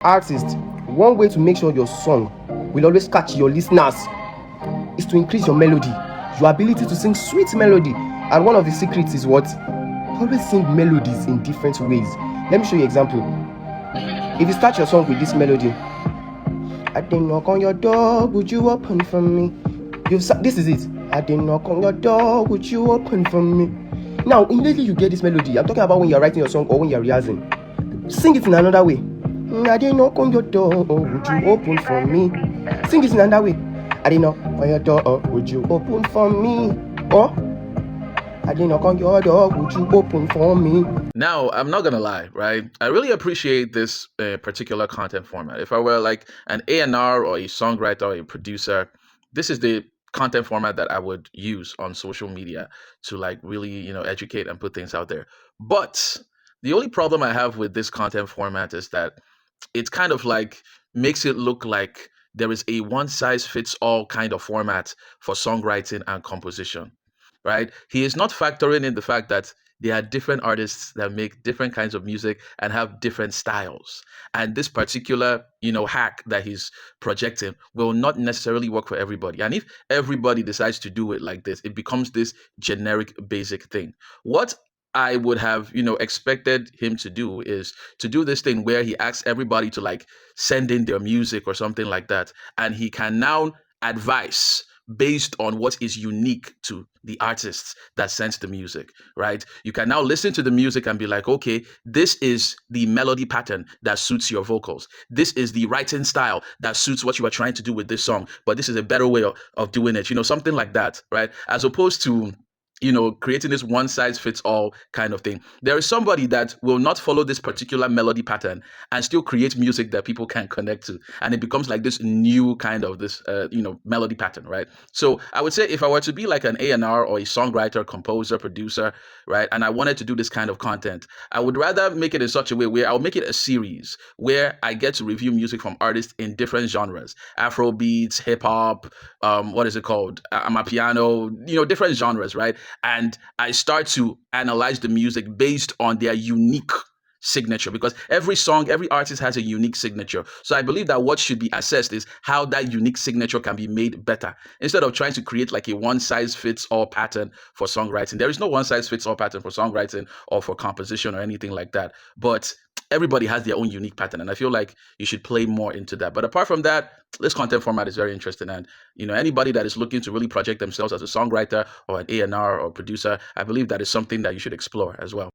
artist, one way to make sure your song will always catch your listeners is to increase your melody, your ability to sing sweet melody. And one of the secrets is what? Always sing melodies in different ways. Let me show you an example. If you start your song with this melody, I didn't knock on your door, would you open for me? This is it. I didn't knock on your door, would you open for me? Now, immediately you get this melody. I'm talking about when you're writing your song or when you're rehearsing. Sing it in another way. I didn't knock on your door, would you open for me? Sing it in another way. I didn't knock on your door, would you open for me? Or I didn't knock on your door, would you open for me? Now, I'm not gonna lie, right? I really appreciate this particular content format. If I were like an A&R or a songwriter or a producer, this is the content format that I would use on social media to like really, educate and put things out there. But the only problem I have with this content format is that it's kind of like makes it look like there is a one size fits all kind of format for songwriting and composition, right? He is not factoring in the fact that there are different artists that make different kinds of music and have different styles. And this particular, hack that he's projecting will not necessarily work for everybody. And if everybody decides to do it like this, it becomes this generic basic thing. What I would have, expected him to do is to do this thing where he asks everybody to like send in their music or something like that. And he can now advise based on what is unique to the artists that sends the music, right? You can now listen to the music and be like, okay, this is the melody pattern that suits your vocals. This is the writing style that suits what you are trying to do with this song, but this is a better way of doing it, something like that, right? As opposed to creating this one size fits all kind of thing. There is somebody that will not follow this particular melody pattern and still create music that people can connect to. And it becomes like this new kind of this, melody pattern, right? So I would say if I were to be like an A&R or a songwriter, composer, producer, right? And I wanted to do this kind of content, I would rather make it in such a way where I'll make it a series where I get to review music from artists in different genres, Afro beats, hip hop, what is it called? Amapiano, different genres, right? And I start to analyze the music based on their unique signature, because every song, every artist has a unique signature. So I believe that what should be assessed is how that unique signature can be made better instead of trying to create like a one size fits all pattern for songwriting. There is no one size fits all pattern for songwriting or for composition or anything like that. But everybody has their own unique pattern, and I feel like you should play more into that. But apart from that, this content format is very interesting, and anybody that is looking to really project themselves as a songwriter or an A&R or producer, I believe that is something that you should explore as well.